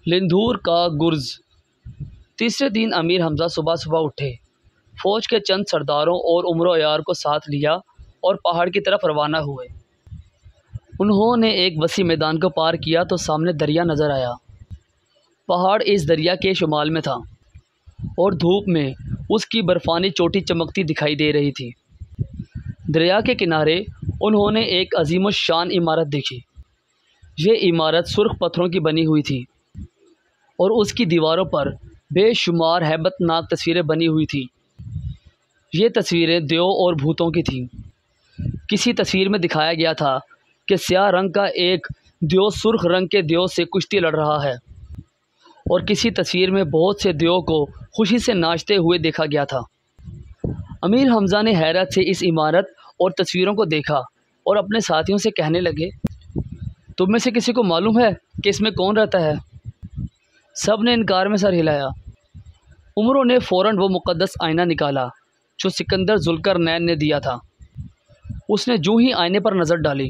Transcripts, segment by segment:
لندھور کا گرز۔ تیسرے دن امیر حمزہ صبح صبح اٹھے، فوج کے چند سرداروں اور عمر و عیار کو ساتھ لیا اور پہاڑ کی طرف روانہ ہوئے۔ انہوں نے ایک وسیع میدان کو پار کیا تو سامنے دریا نظر آیا۔ پہاڑ اس دریا کے شمال میں تھا اور دھوپ میں اس کی برفانی چوٹی چمکتی دکھائی دے رہی تھی۔ دریا کے کنارے انہوں نے ایک عظیم الشان عمارت دیکھی۔ یہ عمارت سرخ پتھروں کی بنی ہوئی تھی اور اس کی دیواروں پر بے شمار ہیبت ناک تصویریں بنی ہوئی تھیں۔ یہ تصویریں دیو اور بھوتوں کی تھیں۔ کسی تصویر میں دکھایا گیا تھا کہ سیاہ رنگ کا ایک دیو سرخ رنگ کے دیو سے کشتی لڑ رہا ہے، اور کسی تصویر میں بہت سے دیو کو خوشی سے ناچتے ہوئے دیکھا گیا تھا۔ امیر حمزہ نے حیرت سے اس عمارت اور تصویروں کو دیکھا اور اپنے ساتھیوں سے کہنے لگے، تم میں سے کسی کو معلوم ہے کہ اس میں کون رہتا ہے؟ سب نے انکار میں سر ہلایا۔ عمروں نے فوراً وہ مقدس آئینہ نکالا جو سکندر ذوالقرنین نے دیا تھا۔ اس نے جو ہی آئینے پر نظر ڈالی،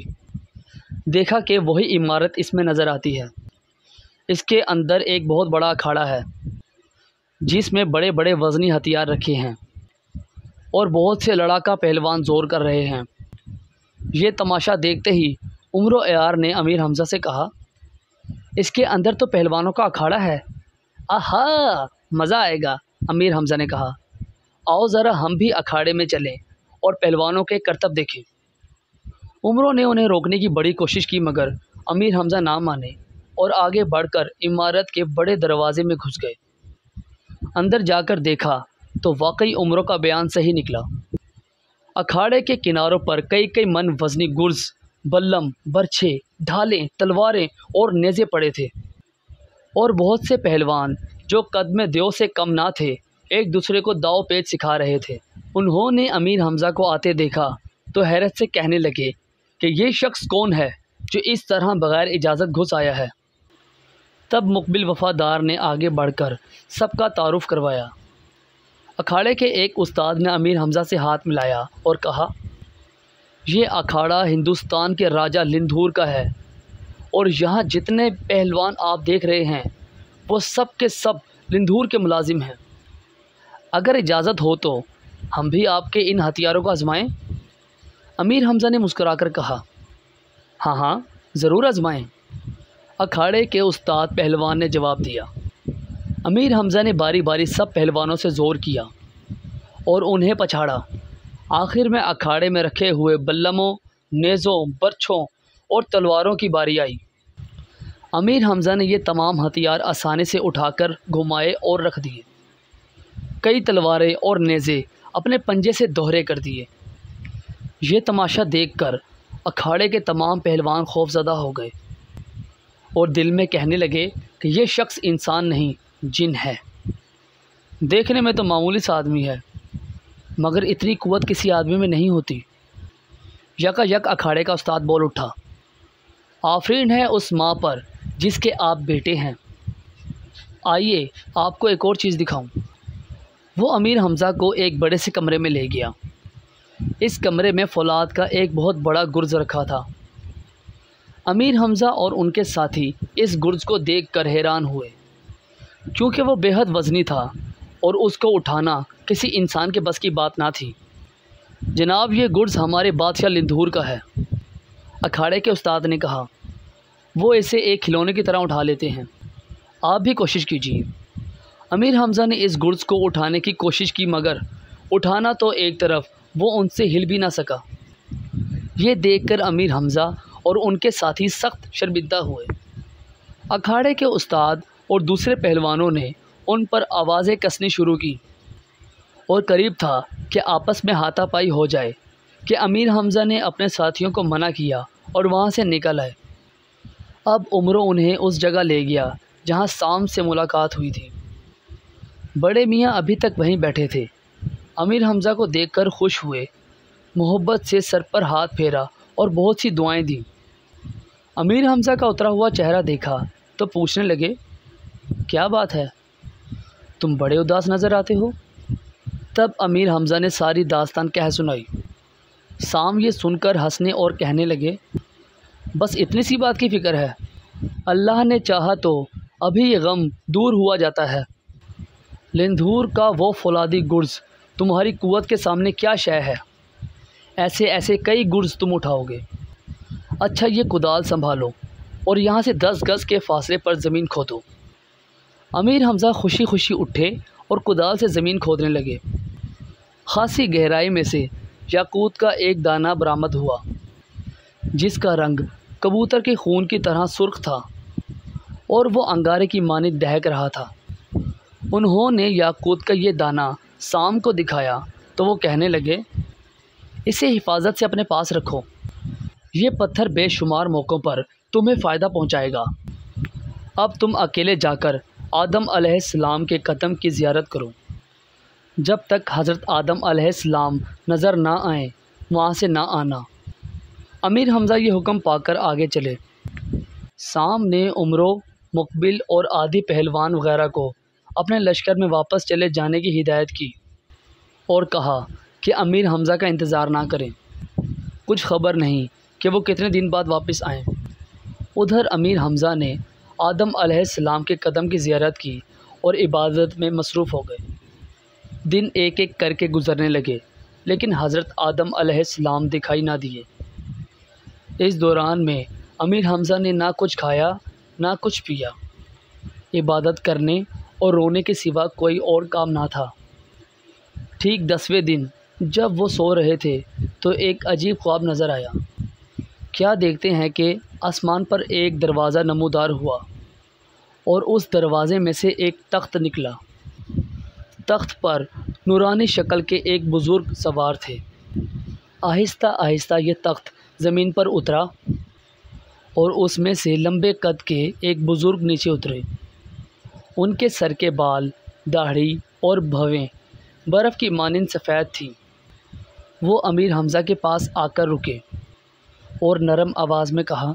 دیکھا کہ وہی عمارت اس میں نظر آتی ہے۔ اس کے اندر ایک بہت بڑا اکھاڑا ہے جس میں بڑے بڑے وزنی ہتھیار رکھے ہیں اور بہت سے لڑاکا پہلوان زور کر رہے ہیں۔ یہ تماشا دیکھتے ہی عمر و عیار نے امیر حمزہ سے کہا، اس کے اندر تو پہلوانوں کا اکھاڑا ہے۔ آہا، مزہ آئے گا۔ امیر حمزہ نے کہا، آؤ ذرا ہم بھی اکھاڑے میں چلیں اور پہلوانوں کے کرتب دیکھیں۔ عمروں نے انہیں روکنے کی بڑی کوشش کی مگر امیر حمزہ نہ مانے اور آگے بڑھ کر عمارت کے بڑے دروازے میں گھس گئے۔ اندر جا کر دیکھا تو واقعی عمروں کا بیان صحیح نکلا۔ اکھاڑے کے کناروں پر کئی من وزنی گرز، بلم، برچھے، ڈھالیں، تلواریں اور نیزے پڑے تھے، اور بہت سے پہلوان جو قد میں دیو سے کم نہ تھے ایک دوسرے کو داؤ پیچ سکھا رہے تھے۔ انہوں نے امیر حمزہ کو آتے دیکھا تو حیرت سے کہنے لگے کہ یہ شخص کون ہے جو اس طرح بغیر اجازت گھس آیا ہے؟ تب مقبل وفادار نے آگے بڑھ کر سب کا تعارف کروایا۔ اکھاڑے کے ایک استاد نے امیر حمزہ سے ہاتھ ملایا اور کہا، یہ اکھاڑا ہندوستان کے راجہ لندھور کا ہے، اور یہاں جتنے پہلوان آپ دیکھ رہے ہیں وہ سب کے سب لندھور کے ملازم ہیں۔ اگر اجازت ہو تو ہم بھی آپ کے ان ہتھیاروں کو آزمائیں؟ امیر حمزہ نے مسکرا کر کہا، ہاں ضرور آزمائیں۔ اکھاڑے کے استاد پہلوان نے جواب دیا۔ امیر حمزہ نے باری باری سب پہلوانوں سے زور کیا اور انہیں پچھاڑا۔ آخر میں اکھاڑے میں رکھے ہوئے بلموں، نیزوں، برچھوں اور تلواروں کی باری آئی۔ امیر حمزہ نے یہ تمام ہتھیار آسانی سے اٹھا کر گھمائے اور رکھ دیے۔ کئی تلواریں اور نیزے اپنے پنجے سے دوہرے کر دیے۔ یہ تماشا دیکھ کر اکھاڑے کے تمام پہلوان خوف زدہ ہو گئے اور دل میں کہنے لگے کہ یہ شخص انسان نہیں، جن ہے۔ دیکھنے میں تو معمولی سا آدمی ہے مگر اتنی قوت کسی آدمی میں نہیں ہوتی۔ یکا یک اکھاڑے کا استاد بول اٹھا، آفرین ہے اس ماں پر جس کے آپ بیٹے ہیں۔ آئیے آپ کو ایک اور چیز دکھاؤں۔ وہ امیر حمزہ کو ایک بڑے سے کمرے میں لے گیا۔ اس کمرے میں فولاد کا ایک بہت بڑا گرز رکھا تھا۔ امیر حمزہ اور ان کے ساتھی اس گرز کو دیکھ کر حیران ہوئے، کیونکہ وہ بے حد وزنی تھا اور اس کو اٹھانا کسی انسان کے بس کی بات نہ تھی۔ جناب، یہ گرز ہمارے بادشاہ لندھور کا ہے، اکھاڑے کے استاد نے کہا۔ وہ اسے ایک کھلونے کی طرح اٹھا لیتے ہیں، آپ بھی کوشش کیجیے۔ امیر حمزہ نے اس گرز کو اٹھانے کی کوشش کی مگر اٹھانا تو ایک طرف، وہ ان سے ہل بھی نہ سکا۔ یہ دیکھ کر امیر حمزہ اور ان کے ساتھی سخت شرمندہ ہوئے۔ اکھاڑے کے استاد اور دوسرے پہلوانوں نے ان پر آوازیں کسنی شروع کی اور قریب تھا کہ آپس میں ہاتھا پائی ہو جائے کہ امیر حمزہ نے اپنے ساتھیوں کو منع کیا اور وہاں سے نکل آئے۔ اب عمروں انہیں اس جگہ لے گیا جہاں سام سے ملاقات ہوئی تھی۔ بڑے میاں ابھی تک وہیں بیٹھے تھے۔ امیر حمزہ کو دیکھ کر خوش ہوئے، محبت سے سر پر ہاتھ پھیرا اور بہت سی دعائیں دیں۔ امیر حمزہ کا اترا ہوا چہرہ دیکھا تو پوچھنے لگے، کیا بات ہے؟ تم بڑے اداس نظر آتے ہو۔ تب امیر حمزہ نے ساری داستان کہہ سنائی۔ سام یہ سن کر ہنسنے اور کہنے لگے، بس اتنی سی بات کی فکر ہے؟ اللہ نے چاہا تو ابھی یہ غم دور ہوا جاتا ہے۔ لندھور کا وہ فولادی گرز تمہاری قوت کے سامنے کیا شے ہے؟ ایسے ایسے کئی گرز تم اٹھاؤ گے۔ اچھا یہ کدال سنبھالو اور یہاں سے 10 گز کے فاصلے پر زمین کھودو۔ امیر حمزہ خوشی خوشی اٹھے اور کدال سے زمین کھودنے لگے۔ خاصی گہرائی میں سے یاقوت کا ایک دانہ برآمد ہوا، جس کا رنگ کبوتر کے خون کی طرح سرخ تھا اور وہ انگارے کی مانند دہک رہا تھا۔ انہوں نے یاقوت کا یہ دانہ سام کو دکھایا تو وہ کہنے لگے، اسے حفاظت سے اپنے پاس رکھو، یہ پتھر بے شمار موقعوں پر تمہیں فائدہ پہنچائے گا۔ اب تم اکیلے جا کر آدم علیہ السلام کے قدم کی زیارت کرو۔ جب تک حضرت آدم علیہ السلام نظر نہ آئیں وہاں سے نہ آنا۔ امیر حمزہ یہ حکم پا کر آگے چلے۔ سام نے عمرو، مقبل اور آدھی پہلوان وغیرہ کو اپنے لشکر میں واپس چلے جانے کی ہدایت کی اور کہا کہ امیر حمزہ کا انتظار نہ کریں، کچھ خبر نہیں کہ وہ کتنے دن بعد واپس آئیں۔ ادھر امیر حمزہ نے آدم علیہ السلام کے قدم کی زیارت کی اور عبادت میں مصروف ہو گئے۔ دن ایک ایک کر کے گزرنے لگے لیکن حضرت آدم علیہ السلام دکھائی نہ دیے۔ اس دوران میں امیر حمزہ نے نہ کچھ کھایا نہ کچھ پیا، عبادت کرنے اور رونے کے سوا کوئی اور کام نہ تھا۔ ٹھیک 10ویں دن جب وہ سو رہے تھے تو ایک عجیب خواب نظر آیا۔ کیا دیکھتے ہیں کہ آسمان پر ایک دروازہ نمودار ہوا اور اس دروازے میں سے ایک تخت نکلا۔ تخت پر نورانی شکل کے ایک بزرگ سوار تھے۔ آہستہ آہستہ یہ تخت زمین پر اترا اور اس میں سے لمبے قد کے ایک بزرگ نیچے اترے۔ ان کے سر کے بال، داڑھی اور بھویں برف کی مانند سفید تھیں۔ وہ امیر حمزہ کے پاس آ کر رکے اور نرم آواز میں کہا،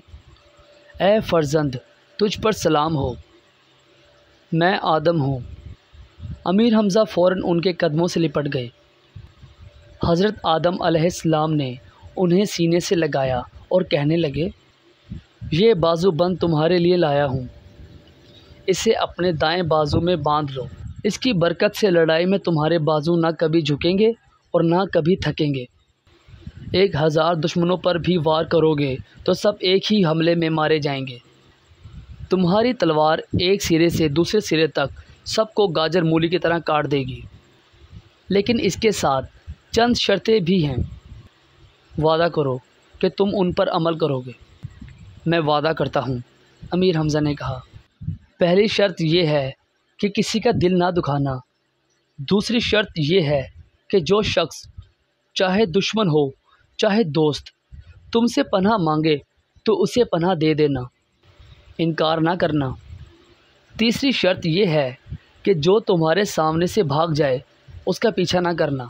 اے فرزند، تجھ پر سلام ہو، میں آدم ہوں۔ امیر حمزہ فوراً ان کے قدموں سے لپٹ گئے۔ حضرت آدم علیہ السلام نے انہیں سینے سے لگایا اور کہنے لگے، یہ بازو بند تمہارے لیے لایا ہوں، اسے اپنے دائیں بازو میں باندھ لو۔ اس کی برکت سے لڑائی میں تمہارے بازو نہ کبھی جھکیں گے اور نہ کبھی تھکیں گے۔ 1000 دشمنوں پر بھی وار کرو گے تو سب ایک ہی حملے میں مارے جائیں گے۔ تمہاری تلوار ایک سرے سے دوسرے سرے تک سب کو گاجر مولی کی طرح کاٹ دے گی، لیکن اس کے ساتھ چند شرطیں بھی ہیں۔ وعدہ کرو کہ تم ان پر عمل کرو گے۔ میں وعدہ کرتا ہوں، امیر حمزہ نے کہا۔ پہلی شرط یہ ہے کہ کسی کا دل نہ دکھانا۔ دوسری شرط یہ ہے کہ جو شخص چاہے دشمن ہو چاہے دوست تم سے پناہ مانگے تو اسے پناہ دے دینا، انکار نہ کرنا۔ تیسری شرط یہ ہے کہ جو تمہارے سامنے سے بھاگ جائے اس کا پیچھا نہ کرنا۔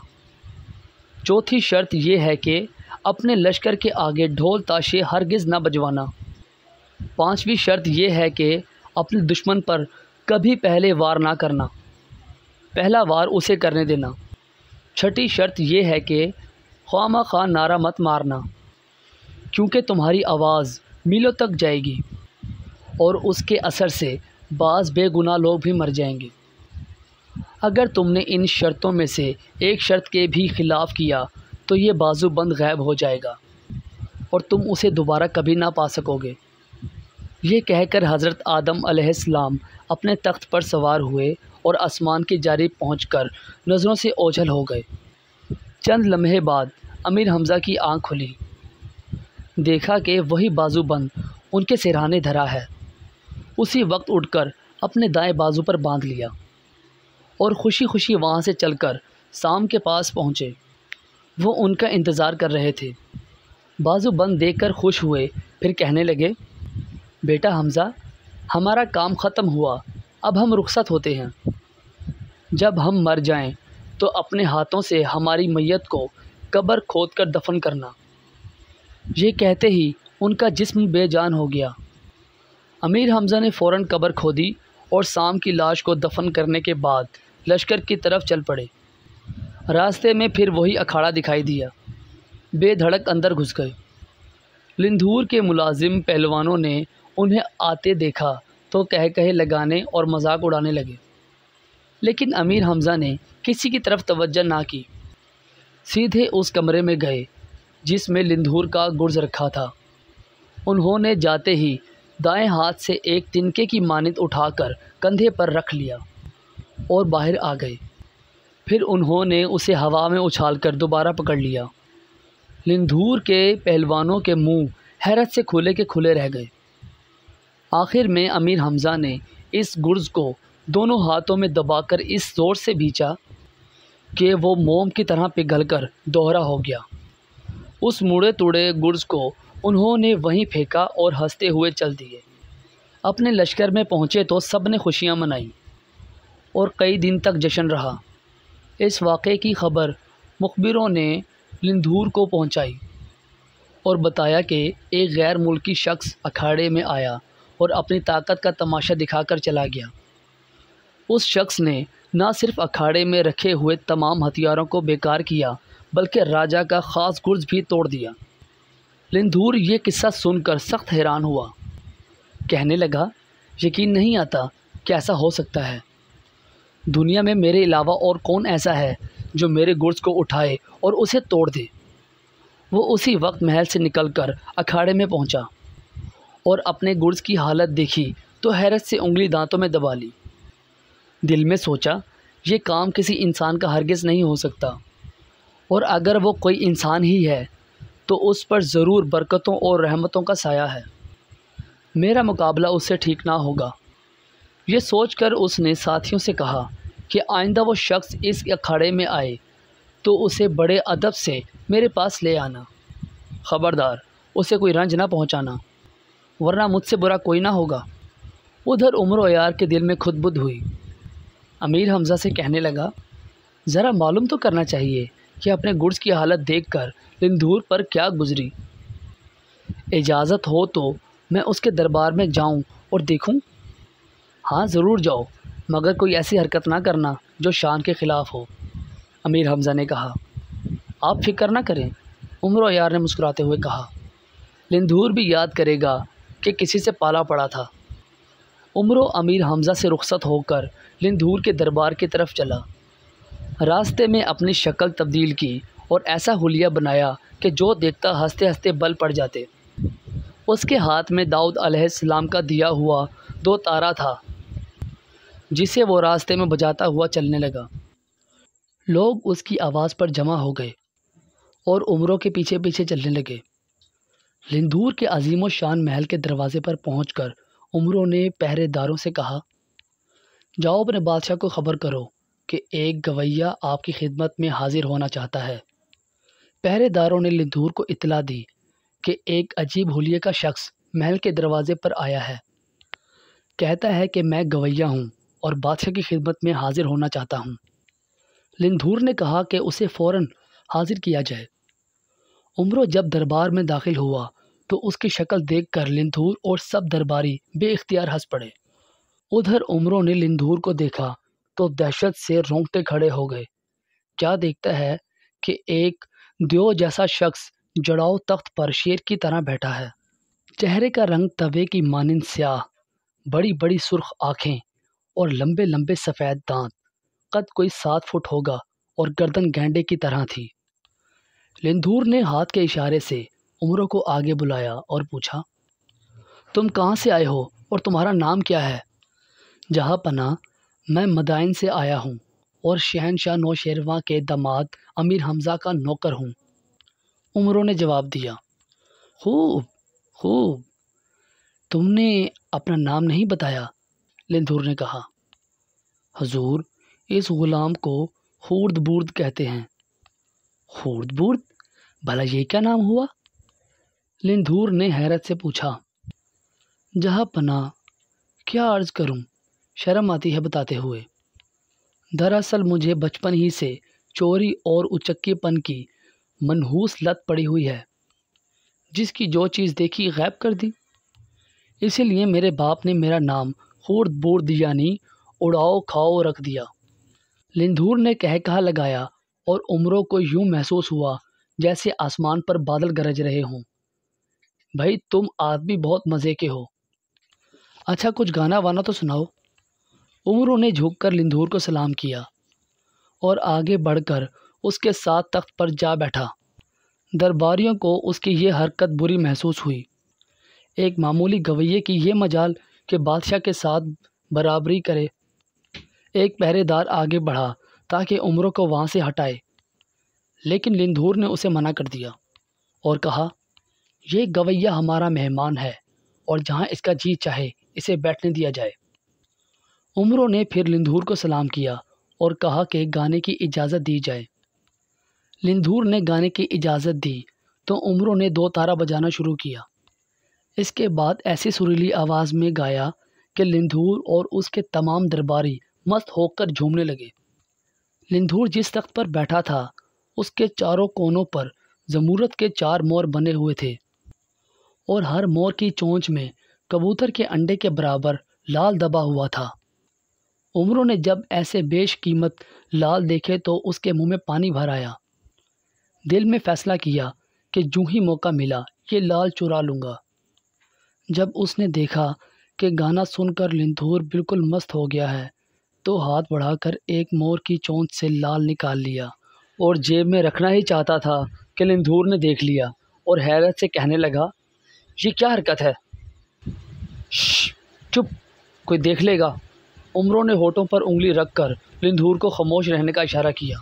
چوتھی شرط یہ ہے کہ اپنے لشکر کے آگے ڈھول تاشے ہرگز نہ بجوانا۔ پانچویں شرط یہ ہے کہ اپنے دشمن پر کبھی پہلے وار نہ کرنا، پہلا وار اسے کرنے دینا۔ چھٹی شرط یہ ہے کہ خواہ مخواہ نعرہ مت مارنا، کیونکہ تمہاری آواز میلوں تک جائے گی اور اس کے اثر سے بعض بے گناہ لوگ بھی مر جائیں گے۔ اگر تم نے ان شرطوں میں سے ایک شرط کے بھی خلاف کیا تو یہ بازو بند غائب ہو جائے گا اور تم اسے دوبارہ کبھی نہ پا سکو گے۔ یہ کہہ کر حضرت آدم علیہ السلام اپنے تخت پر سوار ہوئے اور آسمان کی جانب پہنچ کر نظروں سے اوجھل ہو گئے۔ چند لمحے بعد امیر حمزہ کی آنکھ کھلی، دیکھا کہ وہی بازو بند ان کے سرہانے دھرا ہے۔ اسی وقت اٹھ کر اپنے دائیں بازو پر باندھ لیا اور خوشی خوشی وہاں سے چل کر سام کے پاس پہنچے۔ وہ ان کا انتظار کر رہے تھے۔ بازو بند دیکھ کر خوش ہوئے، پھر کہنے لگے، بیٹا حمزہ، ہمارا کام ختم ہوا، اب ہم رخصت ہوتے ہیں۔ جب ہم مر جائیں تو اپنے ہاتھوں سے ہماری میت کو قبر کھود کر دفن کرنا۔ یہ کہتے ہی ان کا جسم بے جان ہو گیا۔ امیر حمزہ نے فوراً قبر کھودی اور سام کی لاش کو دفن کرنے کے بعد لشکر کی طرف چل پڑے۔ راستے میں پھر وہی اکھاڑا دکھائی دیا، بے دھڑک اندر گھس گئے۔ لندھور کے ملازم پہلوانوں نے انہیں آتے دیکھا تو کہے لگانے اور مذاق اڑانے لگے، لیکن امیر حمزہ نے کسی کی طرف توجہ نہ کی، سیدھے اس کمرے میں گئے جس میں لندھور کا گرز رکھا تھا۔ انہوں نے جاتے ہی دائیں ہاتھ سے ایک تنکے کی مانند اٹھا کر کندھے پر رکھ لیا اور باہر آ گئے۔ پھر انہوں نے اسے ہوا میں اچھال کر دوبارہ پکڑ لیا۔ لندھور کے پہلوانوں کے منہ حیرت سے کھلے کے کھلے رہ گئے۔ آخر میں امیر حمزہ نے اس گرز کو دونوں ہاتھوں میں دبا کر اس زور سے بھینچا کہ وہ موم کی طرح پگھل کر دوہرا ہو گیا۔ اس مڑے توڑے گرز کو انہوں نے وہیں پھینکا اور ہنستے ہوئے چل دیے۔ اپنے لشکر میں پہنچے تو سب نے خوشیاں منائیں اور کئی دن تک جشن رہا۔ اس واقعے کی خبر مخبروں نے لندھور کو پہنچائی اور بتایا کہ ایک غیر ملکی شخص اکھاڑے میں آیا اور اپنی طاقت کا تماشا دکھا کر چلا گیا۔ اس شخص نے نہ صرف اکھاڑے میں رکھے ہوئے تمام ہتھیاروں کو بیکار کیا بلکہ راجا کا خاص گرز بھی توڑ دیا۔ لندھور یہ قصہ سن کر سخت حیران ہوا، کہنے لگا، یقین نہیں آتا کہ ایسا ہو سکتا ہے۔ دنیا میں میرے علاوہ اور کون ایسا ہے جو میرے گرز کو اٹھائے اور اسے توڑ دے؟ وہ اسی وقت محل سے نکل کر اکھاڑے میں پہنچا اور اپنے گرز کی حالت دیکھی تو حیرت سے انگلی دانتوں میں دبا لی۔ دل میں سوچا، یہ کام کسی انسان کا ہرگز نہیں ہو سکتا، اور اگر وہ کوئی انسان ہی ہے تو اس پر ضرور برکتوں اور رحمتوں کا سایہ ہے۔ میرا مقابلہ اس سے ٹھیک نہ ہوگا۔ یہ سوچ کر اس نے ساتھیوں سے کہا کہ آئندہ وہ شخص اس اکھاڑے میں آئے تو اسے بڑے ادب سے میرے پاس لے آنا۔ خبردار اسے کوئی رنج نہ پہنچانا، ورنہ مجھ سے برا کوئی نہ ہوگا۔ ادھر عمر و یار کے دل میں خود بدھ ہوئی۔ امیر حمزہ سے کہنے لگا، ذرا معلوم تو کرنا چاہیے کہ اپنے گرز کی حالت دیکھ کر لندھور پر کیا گزری۔ اجازت ہو تو میں اس کے دربار میں جاؤں اور دیکھوں؟ ہاں ضرور جاؤ، مگر کوئی ایسی حرکت نہ کرنا جو شان کے خلاف ہو، امیر حمزہ نے کہا۔ آپ فکر نہ کریں، عمر و یار نے مسکراتے ہوئے کہا، لندھور بھی یاد کرے گا کہ کسی سے پالا پڑا تھا۔ عمر و امیر حمزہ سے رخصت ہو کر لندھور کے دربار کی طرف چلا۔ راستے میں اپنی شکل تبدیل کی اور ایسا حلیہ بنایا کہ جو دیکھتا ہنستے ہنستے بل پڑ جاتے۔ اس کے ہاتھ میں داؤد علیہ السلام کا دیا ہوا 2 تارا تھا جسے وہ راستے میں بجاتا ہوا چلنے لگا۔ لوگ اس کی آواز پر جمع ہو گئے اور عمروں کے پیچھے پیچھے چلنے لگے۔ لندھور کے عظیم و شان محل کے دروازے پر پہنچ کر عمروں نے پہرے داروں سے کہا، جاؤ اپنے بادشاہ کو خبر کرو کہ ایک گویّا آپ کی خدمت میں حاضر ہونا چاہتا ہے۔ پہرے داروں نے لندھور کو اطلاع دی کہ ایک عجیب حلیے کا شخص محل کے دروازے پر آیا ہے، کہتا ہے کہ میں گویّا ہوں اور بادشاہ کی خدمت میں حاضر ہونا چاہتا ہوں۔ لندھور نے کہا کہ اسے فوراً حاضر کیا جائے۔ عمرو جب دربار میں داخل ہوا تو اس کی شکل دیکھ کر لندھور اور سب درباری بے اختیار ہنس پڑے۔ ادھر عمرو نے لندھور کو دیکھا تو دہشت سے رونگٹے کھڑے ہو گئے۔ کیا دیکھتا ہے کہ ایک دیو جیسا شخص جڑاؤ تخت پر شیر کی طرح بیٹھا ہے۔ چہرے کا رنگ توے کی مانند سیاہ، بڑی بڑی سرخ آنکھیں اور لمبے لمبے سفید دانت، قد کوئی 7 فٹ ہوگا اور گردن گینڈے کی طرح تھی۔ لندھور نے ہاتھ کے اشارے سے عمرو کو آگے بلایا اور پوچھا، تم کہاں سے آئے ہو اور تمہارا نام کیا ہے؟ جہاں پناہ، میں مدائن سے آیا ہوں اور شہنشاہ نوشیروان کے داماد امیر حمزہ کا نوکر ہوں، عمرو نے جواب دیا۔ خوب خوب، تم نے اپنا نام نہیں بتایا، لندھور نے کہا۔ حضور، اس غلام کو خورد بورد کہتے ہیں۔ خورد بورد؟ بھلا یہ کیا نام ہوا؟ لندھور نے حیرت سے پوچھا۔ جہاں پناہ، کیا عرض کروں، شرم آتی ہے بتاتے ہوئے۔ دراصل مجھے بچپن ہی سے چوری اور اچکی پن کی منحوس لت پڑی ہوئی ہے، جس کی جو چیز دیکھی غائب کر دی۔ اسی لیے میرے باپ نے میرا نام خورد بورد یعنی اڑاؤ کھاؤ رکھ دیا۔ لندھور نے کہا لگایا اور عمروں کو یوں محسوس ہوا جیسے آسمان پر بادل گرج رہے ہوں۔ بھائی تم آدمی بہت مزے کے ہو۔ اچھا کچھ گانا وانا تو سناؤ۔ عمروں نے جھک کر لندھور کو سلام کیا اور آگے بڑھ کر اس کے ساتھ تخت پر جا بیٹھا۔ درباریوں کو اس کی یہ حرکت بری محسوس ہوئی۔ ایک معمولی گویے کی یہ مجال کہ بادشاہ کے ساتھ برابری کرے۔ ایک پہرے دار آگے بڑھا تاکہ عمروں کو وہاں سے ہٹائے، لیکن لندھور نے اسے منع کر دیا اور کہا، یہ گویہ ہمارا مہمان ہے اور جہاں اس کا جی چاہے اسے بیٹھنے دیا جائے۔ عمروں نے پھر لندھور کو سلام کیا اور کہا کہ گانے کی اجازت دی جائے۔ لندھور نے گانے کی اجازت دی تو عمروں نے دو تارا بجانا شروع کیا۔ اس کے بعد ایسی سریلی آواز میں گایا کہ لندھور اور اس کے تمام درباری مست ہو کر جھومنے لگے۔ لندھور جس تخت پر بیٹھا تھا اس کے چاروں کونوں پر زمرد کے 4 مور بنے ہوئے تھے اور ہر مور کی چونچ میں کبوتر کے انڈے کے برابر لال دبا ہوا تھا۔ عمروں نے جب ایسے بیش قیمت لال دیکھے تو اس کے منہ میں پانی بھر آیا۔ دل میں فیصلہ کیا کہ جوں ہی موقع ملا یہ لال چرا لوں گا۔ جب اس نے دیکھا کہ گانا سن کر لندھور بالکل مست ہو گیا ہے تو ہاتھ بڑھا کر ایک مور کی چونچ سے لال نکال لیا اور جیب میں رکھنا ہی چاہتا تھا کہ لندھور نے دیکھ لیا اور حیرت سے کہنے لگا، یہ کیا حرکت ہے؟ شش، چپ، کوئی دیکھ لے گا۔ عمروں نے ہونٹوں پر انگلی رکھ کر لندھور کو خاموش رہنے کا اشارہ کیا۔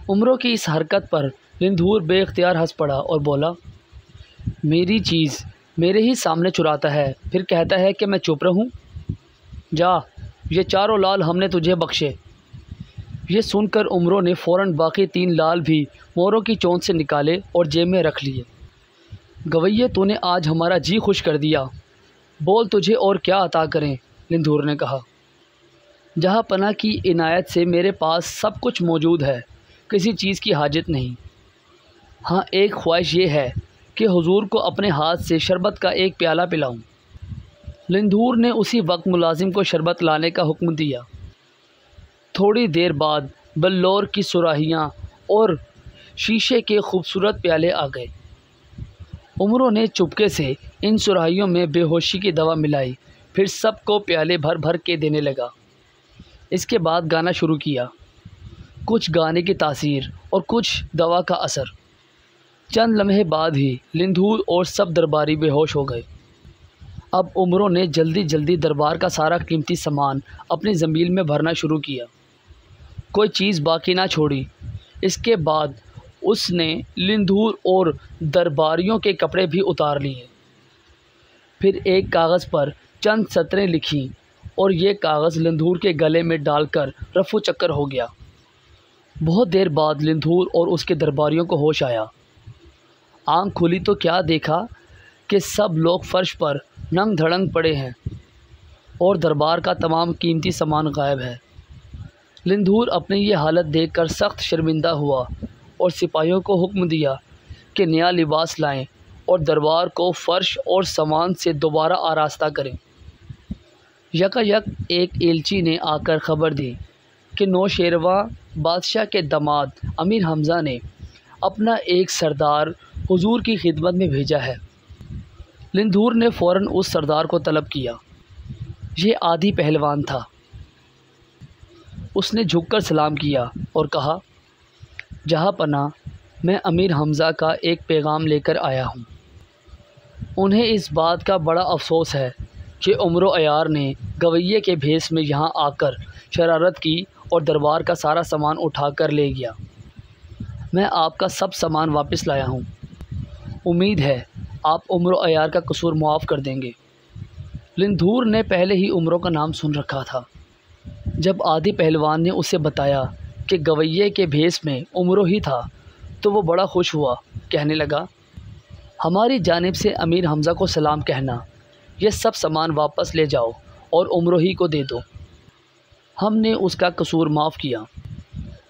عمروں کی اس حرکت پر لندھور بے اختیار ہنس پڑا اور بولا، میری چیز میرے ہی سامنے چراتا ہے پھر کہتا ہے کہ میں چپ رہوں؟ جا، یہ 4 لال ہم نے تجھے بخشے۔ یہ سن کر عمروں نے فوراً باقی 3 لال بھی موروں کی چونچ سے نکالے اور جیب میں رکھ لیے۔ گویے تو نے آج ہمارا جی خوش کر دیا، بول تجھے اور کیا عطا کریں؟ لندھور نے کہا۔ جہاں پناہ کی عنایت سے میرے پاس سب کچھ موجود ہے، کسی چیز کی حاجت نہیں۔ ہاں ایک خواہش یہ ہے کہ حضور کو اپنے ہاتھ سے شربت کا ایک پیالہ پلاؤں۔ لندھور نے اسی وقت ملازم کو شربت لانے کا حکم دیا۔ تھوڑی دیر بعد بلور کی سراہیاں اور شیشے کے خوبصورت پیالے آ گئے۔ عمروں نے چپکے سے ان سراہیوں میں بے ہوشی کی دوا ملائی، پھر سب کو پیالے بھر بھر کے دینے لگا۔ اس کے بعد گانا شروع کیا، کچھ گانے کی تاثیر اور کچھ دوا کا اثر۔ چند لمحے بعد ہی لندھور اور سب درباری بے ہوش ہو گئے۔ اب عمروں نے جلدی جلدی دربار کا سارا قیمتی سامان اپنی زنبیل میں بھرنا شروع کیا، کوئی چیز باقی نہ چھوڑی۔ اس کے بعد اس نے لندھور اور درباریوں کے کپڑے بھی اتار لیے، پھر ایک کاغذ پر چند سطریں لکھیں اور یہ کاغذ لندھور کے گلے میں ڈال کر رفو چکر ہو گیا۔ بہت دیر بعد لندھور اور اس کے درباریوں کو ہوش آیا۔ آنکھ کھلی تو کیا دیکھا کہ سب لوگ فرش پر ننگ دھڑنگ پڑے ہیں اور دربار کا تمام قیمتی سامان غائب ہے۔ لندھور اپنی یہ حالت دیکھ کر سخت شرمندہ ہوا اور سپاہیوں کو حکم دیا کہ نیا لباس لائیں اور دربار کو فرش اور سامان سے دوبارہ آراستہ کریں۔ یکایک ایک ایلچی نے آ کر خبر دی کہ نوشیروان بادشاہ کے داماد امیر حمزہ نے اپنا ایک سردار حضور کی خدمت میں بھیجا ہے۔ لندھور نے فوراً اس سردار کو طلب کیا۔ یہ عادی پہلوان تھا۔ اس نے جھک کر سلام کیا اور کہا، جہاں پناہ، میں امیر حمزہ کا ایک پیغام لے کر آیا ہوں۔ انہیں اس بات کا بڑا افسوس ہے کہ عمرو عیار نے گویے کے بھیس میں یہاں آ کر شرارت کی اور دربار کا سارا سامان اٹھا کر لے گیا۔ میں آپ کا سب سامان واپس لایا ہوں۔ امید ہے آپ عمرو عیار کا قصور معاف کر دیں گے۔ لندھور نے پہلے ہی عمرو کا نام سن رکھا تھا۔ جب عادی پہلوان نے اسے بتایا کہ گویے کے بھیس میں عمرو ہی تھا تو وہ بڑا خوش ہوا، کہنے لگا، ہماری جانب سے امیر حمزہ کو سلام کہنا، یہ سب سامان واپس لے جاؤ اور عمرو ہی کو دے دو۔ ہم نے اس کا قصور معاف کیا۔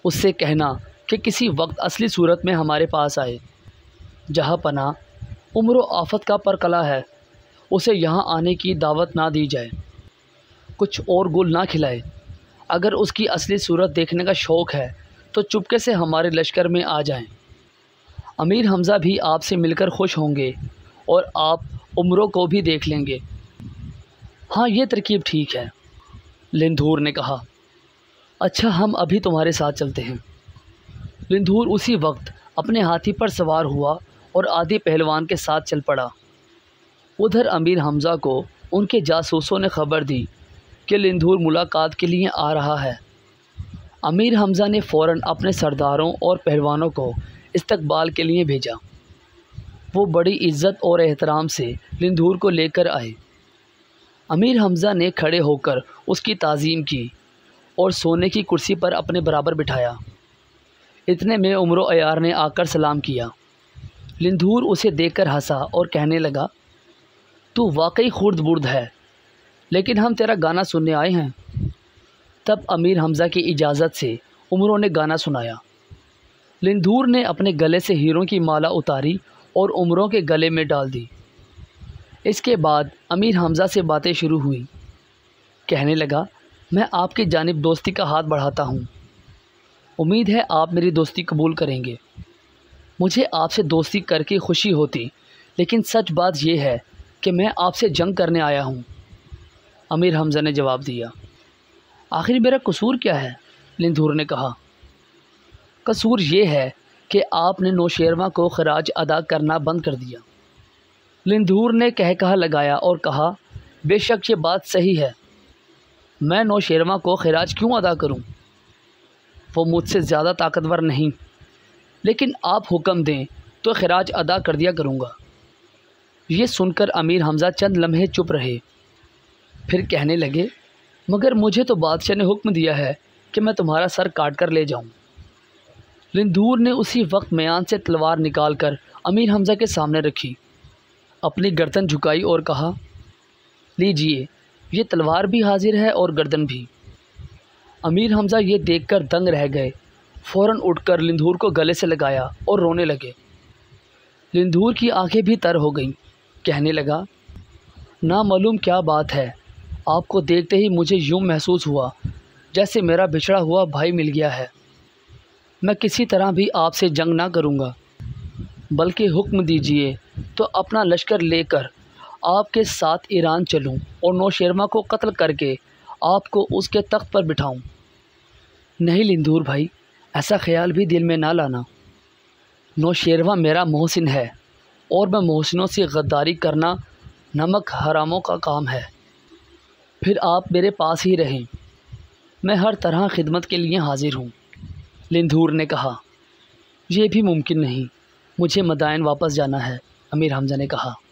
اس سے کہنا کہ کسی وقت اصلی صورت میں ہمارے پاس آئے۔ جہاں پناہ، عمرو آفت کا پرکلا ہے، اسے یہاں آنے کی دعوت نہ دی جائے، کچھ اور گل نہ کھلائے۔ اگر اس کی اصلی صورت دیکھنے کا شوق ہے تو چپکے سے ہمارے لشکر میں آ جائیں۔ امیر حمزہ بھی آپ سے مل کر خوش ہوں گے اور آپ عمرو کو بھی دیکھ لیں گے۔ ہاں یہ ترکیب ٹھیک ہے، لندھور نے کہا۔ اچھا ہم ابھی تمہارے ساتھ چلتے ہیں۔ لندھور اسی وقت اپنے ہاتھی پر سوار ہوا اور آدھی پہلوان کے ساتھ چل پڑا۔ ادھر امیر حمزہ کو ان کے جاسوسوں نے خبر دی کہ لندھور ملاقات کے لیے آ رہا ہے۔ امیر حمزہ نے فوراً اپنے سرداروں اور پہلوانوں کو استقبال کے لیے بھیجا۔ وہ بڑی عزت اور احترام سے لندھور کو لے کر آئے۔ امیر حمزہ نے کھڑے ہو کر اس کی تعظیم کی اور سونے کی کرسی پر اپنے برابر بٹھایا۔ اتنے میں عمر و عیار نے آ کر سلام کیا۔ لندھور اسے دیکھ کر ہنسا اور کہنے لگا، تو واقعی خرد برد ہے، لیکن ہم تیرا گانا سننے آئے ہیں۔ تب امیر حمزہ کی اجازت سے عمروں نے گانا سنایا۔ لندھور نے اپنے گلے سے ہیروں کی مالا اتاری اور عمروں کے گلے میں ڈال دی۔ اس کے بعد امیر حمزہ سے باتیں شروع ہوئیں۔ کہنے لگا، میں آپ کی جانب دوستی کا ہاتھ بڑھاتا ہوں۔ امید ہے آپ میری دوستی قبول کریں گے۔ مجھے آپ سے دوستی کر کے خوشی ہوتی، لیکن سچ بات یہ ہے کہ میں آپ سے جنگ کرنے آیا ہوں۔ امیر حمزہ نے جواب دیا۔ آخر میرا قصور کیا ہے؟ لندھور نے کہا۔ قصور یہ ہے کہ آپ نے نوشیروان کو خراج ادا کرنا بند کر دیا۔ لندھور نے کہا لگایا اور کہا، بے شک یہ بات صحیح ہے، میں نوشیروان کو خراج کیوں ادا کروں؟ وہ مجھ سے زیادہ طاقتور نہیں، لیکن آپ حکم دیں تو خراج ادا کر دیا کروں گا۔ یہ سن کر امیر حمزہ چند لمحے چپ رہے، پھر کہنے لگے، مگر مجھے تو بادشاہ نے حکم دیا ہے کہ میں تمہارا سر کاٹ کر لے جاؤں۔ لندھور نے اسی وقت میان سے تلوار نکال کر امیر حمزہ کے سامنے رکھی، اپنی گردن جھکائی اور کہا، لیجئے، یہ تلوار بھی حاضر ہے اور گردن بھی۔ امیر حمزہ یہ دیکھ کر دنگ رہ گئے، فوراً اٹھ کر لندھور کو گلے سے لگایا اور رونے لگے۔ لندھور کی آنکھیں بھی تر ہو گئیں، کہنے لگا، نامعلوم کیا بات ہے، آپ کو دیکھتے ہی مجھے یوں محسوس ہوا جیسے میرا بچھڑا ہوا بھائی مل گیا ہے۔ میں کسی طرح بھی آپ سے جنگ نہ کروں گا، بلکہ حکم دیجئے تو اپنا لشکر لے کر آپ کے ساتھ ایران چلوں اور نوشیروان کو قتل کر کے آپ کو اس کے تخت پر بٹھاؤں۔ نہیں لندھور بھائی، ایسا خیال بھی دل میں نہ لانا۔ نوشیروان میرا محسن ہے اور میں محسنوں سے غداری کرنا نمک حراموں کا کام ہے۔ پھر آپ میرے پاس ہی رہیں، میں ہر طرح خدمت کے لیے حاضر ہوں۔ لندھور نے کہا، یہ بھی ممکن نہیں، مجھے مدائن واپس جانا ہے۔ امیر حمزہ نے کہا۔